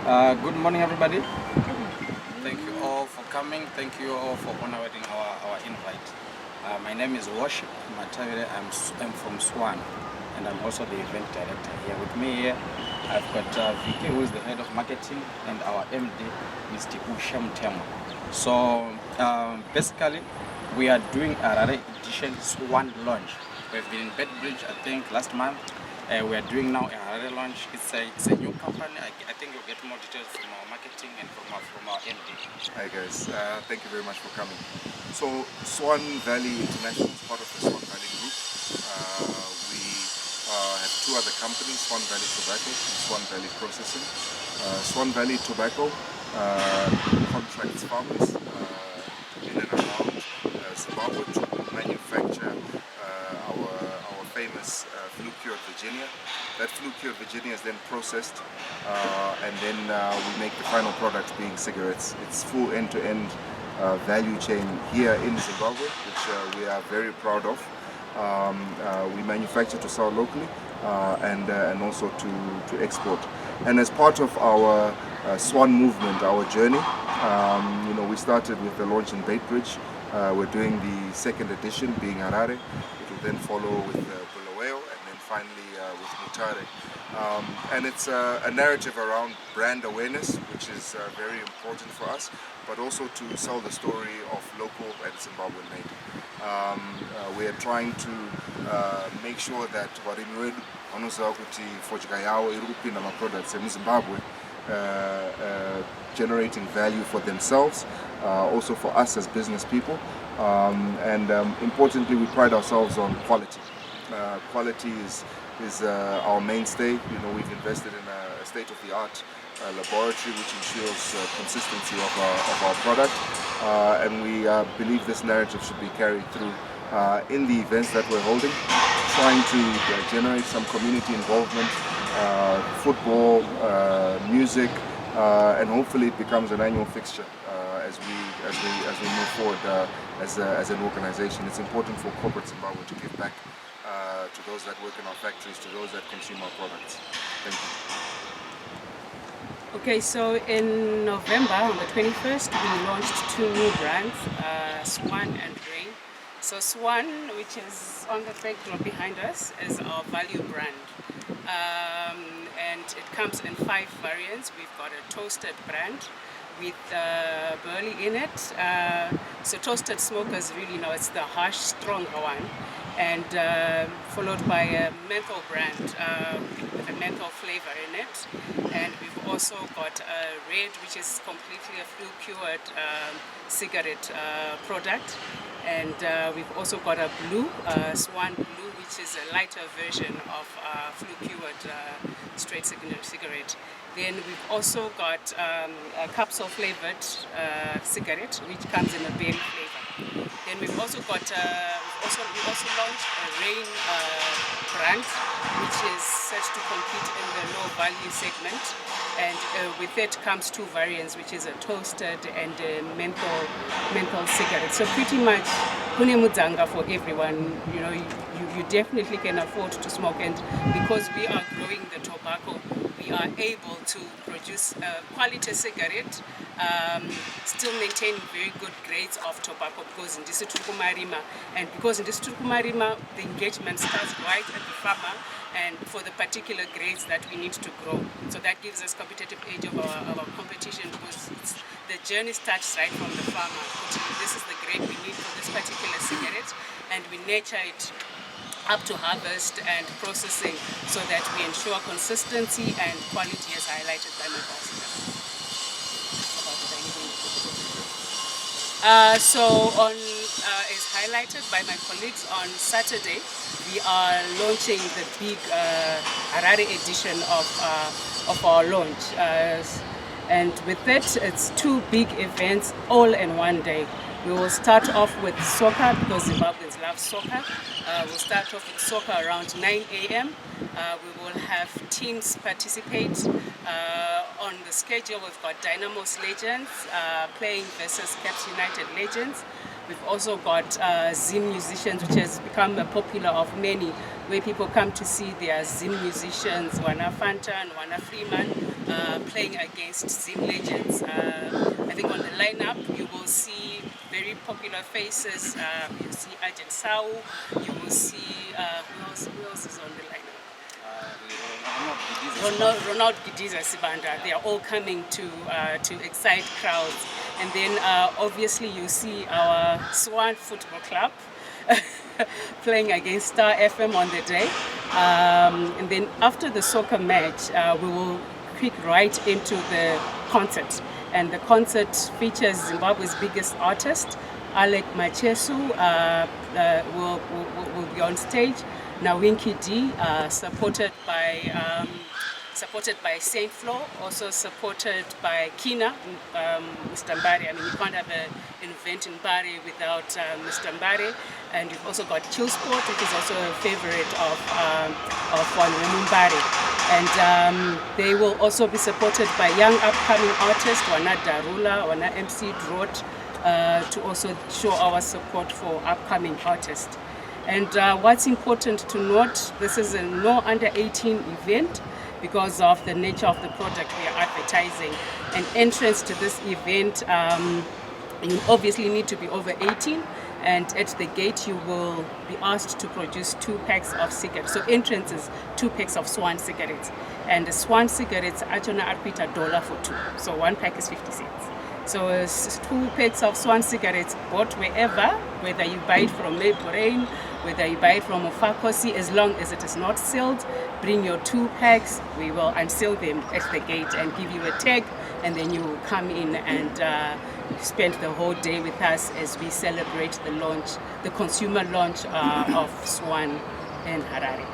Good morning, everybody. Thank you all for coming. Thank you all for honoring our invite. My name is Worship Matavire. I'm from Swan, and I'm also the event director here. With me here, I've got Vicky, who is the head of marketing, and our MD, Mr. Usham Temo. So basically, we are doing a Harare edition Swan launch. We've been in Bedbridge, I think, last month. We are doing now a Harare launch. It's a new company. I think you'll get more details from our marketing and from our MD. Hi guys, thank you very much for coming. So Swan Valley International is part of the Swan Valley Group. We have two other companies, Swan Valley Tobacco and Swan Valley Processing. Swan Valley Tobacco contracts farmers in and around Zimbabwe to manufacture our famous Floew Virginia. That Floew Virginia is then processed and then we make the final product being cigarettes. It's full end-to-end value chain here in Zimbabwe, which we are very proud of. We manufacture to sell locally and also to export. And as part of our Swan movement, our journey, we started with the launch in Bedbridge. We're doing the second edition being Harare. It will then follow with Floew and then finally with Mbare. And it's a narrative around brand awareness, which is very important for us, but also to sell the story of local and Zimbabwean made. We are trying to make sure that varimi vedu vanoziva kuti fodya yavo iri kupinda maproducts emuZimbabwe, generating value for themselves, also for us as business people, and importantly, we pride ourselves on quality. Quality is our mainstay. We've invested in a state-of-the-art laboratory which ensures consistency of our product, and we believe this narrative should be carried through in the events that we're holding, trying to generate some community involvement, football, music, and hopefully it becomes an annual fixture as we move forward as an organization. It's important for corporate Zimbabwe to give back to those that work in our factories, to those that consume our products. Thank you. Okay, so in November, on the 21st, we launched two new brands, Swan and Rain. So Swan, which is on the backdrop behind us, is our value brand. And it comes in 5 variants. We've got a toasted brand with burley in it. So toasted smokers really know it's the harsh, stronger one. And followed by a menthol brand with a menthol flavor in it. And we've also got a red, which is completely a Floew-cured cigarette product. And we've also got a blue, Swan Blue, which is a lighter version of Floew-cured straight cigarette. Then we've also got a capsule flavored cigarette, which comes in a berry flavor. Then we've also got we also launched a Rain brand, which is set to compete in the low value segment. And with it comes 2 variants, which is a toasted and a menthol cigarette. So pretty much kune mudzanga for everyone. You definitely can afford to smoke, and because we are growing the tobacco, we are able to produce a quality cigarette, still maintaining very good grades of tobacco, because in this Marima, and because in this Marima, the engagement starts right at the farmer and for the particular grades that we need to grow. So that gives us competitive edge of our competition, because the journey starts right from the farmer. This is the grade we need for this particular cigarette, and we nurture it up to harvest and processing so that we ensure consistency and quality as highlighted by my boss. As highlighted by my colleagues on Saturday, we are launching the big Harare edition of our launch. And with it, it's 2 big events all in one day. We will start off with soccer, because Zimbabweans love soccer. We'll start off with soccer around 9 a.m. We will have teams participate. On the schedule, we've got Dynamo's Legends playing versus Caps United Legends. We've also got Zim musicians, which has become a popular of many, where people come to see their Zim musicians, Wana Fanta and Wana Freeman, playing against Zim legends. I think on the lineup you will see very popular faces. You see Ajahn Sau, you will see who else is on the lineup? Ronald Gidiza Sibanda. They are all coming to excite crowds. And then obviously you see our Swan Football Club playing against Star FM on the day. And then after the soccer match, we will pick right into the concert. And the concert features Zimbabwe's biggest artist, Alick Macheso, will be on stage. Now Winky D, supported by Saint Floew, also supported by Kina, Mr. Mbare. I mean, you can't have an event in Mbare without Mr. Mbare. And you've also got Chill Sport, which is also a favorite of Mbare. And they will also be supported by young upcoming artists, Wana Darula, Wana MC Drot, to also show our support for upcoming artists. And what's important to note, this is a no under 18 event because of the nature of the product we are advertising. And entrance to this event, you obviously need to be over 18, and at the gate you will be asked to produce 2 packs of cigarettes. So entrance is 2 packs of Swan cigarettes. And the Swan cigarettes actually are $1 for 2. So 1 pack is 50 cents. So it's 2 packs of Swan cigarettes bought wherever, whether you buy it from Mbare, whether you buy it from Ufakosi, as long as it is not sealed, bring your 2 packs, we will unseal them at the gate and give you a tag, and then you will come in and spend the whole day with us as we celebrate the launch, the consumer launch of Swan in Harare.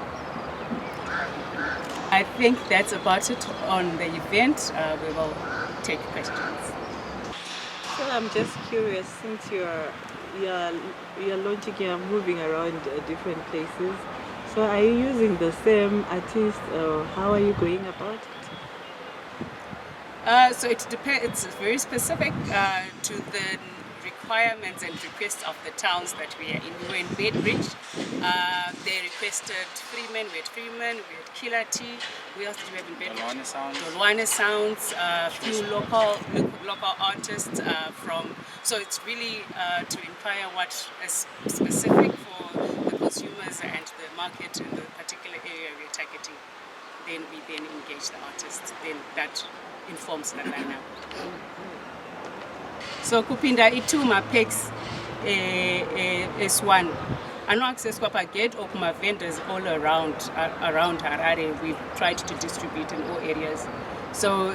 I think that's about it on the event. We will take questions. So I'm just curious, since you're launching, you're moving around different places. So are you using the same artist, or how are you going about it? So it depends. It's very specific to the requirements and requests of the towns that we are in. We were in Bedbridge. They requested Freeman. We had Freeman. We had Killer T. We also have in Bedbridge. Dolwane Sounds. Few local artists from. So it's really to inquire what is specific for the consumers and the market in the particular area we're targeting. Then we engage the artists. Then that informs the lineup. So kupinda ituma packs S1 ano-accesswa pagate or kuma vendors all around Harare. We've tried to distribute in all areas. So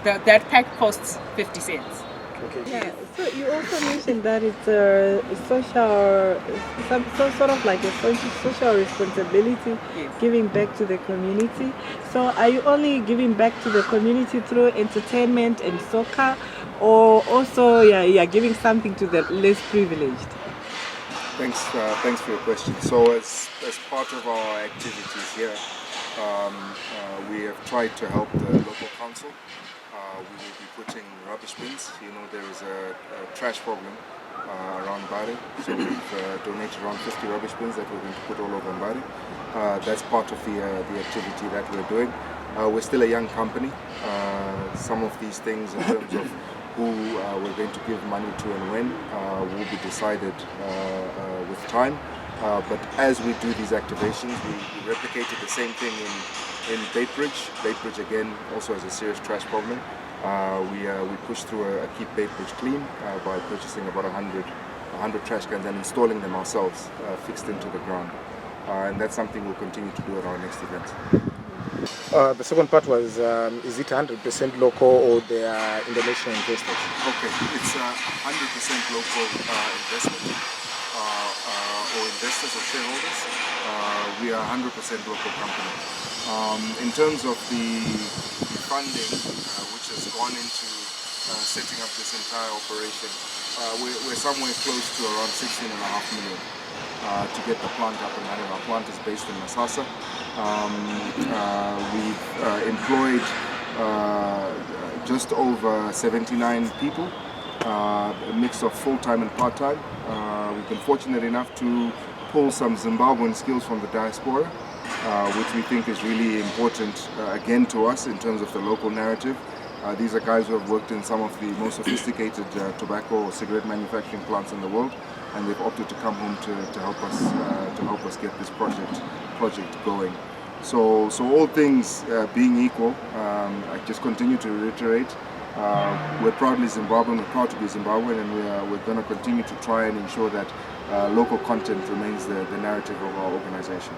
that pack costs 50 cents. Okay. Yeah. So you also mentioned that it's a social, some sort of like a social responsibility, Yes. giving back to the community. So are you only giving back to the community through entertainment and soccer, or also giving something to the less privileged? Thanks for your question. So as part of our activities here, we have tried to help the local council. We will be putting rubbish bins. You know, there is a trash problem around Mbare, so we've donated around 50 rubbish bins that we're going to put all over Mbare. That's part of the activity that we're doing. We're still a young company. Some of these things in terms of who we're going to give money to and when will be decided with time. But as we do these activations, we replicated the same thing in Bedbridge. Bedbridge again also has a serious trash problem. We pushed through a Keep Bedbridge Clean by purchasing about 100 trash cans and installing them ourselves, fixed into the ground. And that's something we'll continue to do at our next event. The second part was, is it 100% local or there are international investors? Okay, it's 100% local investment or investors or shareholders. We are 100% local company. In terms of the funding which has gone into setting up this entire operation, we're somewhere close to around 16.5 million to get the plant up and running. Our plant is based in Masasa. We've employed just over 79 people, a mix of full-time and part-time. We've been fortunate enough to pull some Zimbabwean skills from the diaspora which we think is really important again to us in terms of the local narrative. These are guys who have worked in some of the most sophisticated tobacco or cigarette manufacturing plants in the world, and they've opted to come home to help us get this project going. So all things being equal, I just continue to reiterate, we're proudly Zimbabwean, we're proud to be Zimbabwean, and we're going to continue to try and ensure that local content remains the narrative of our organization.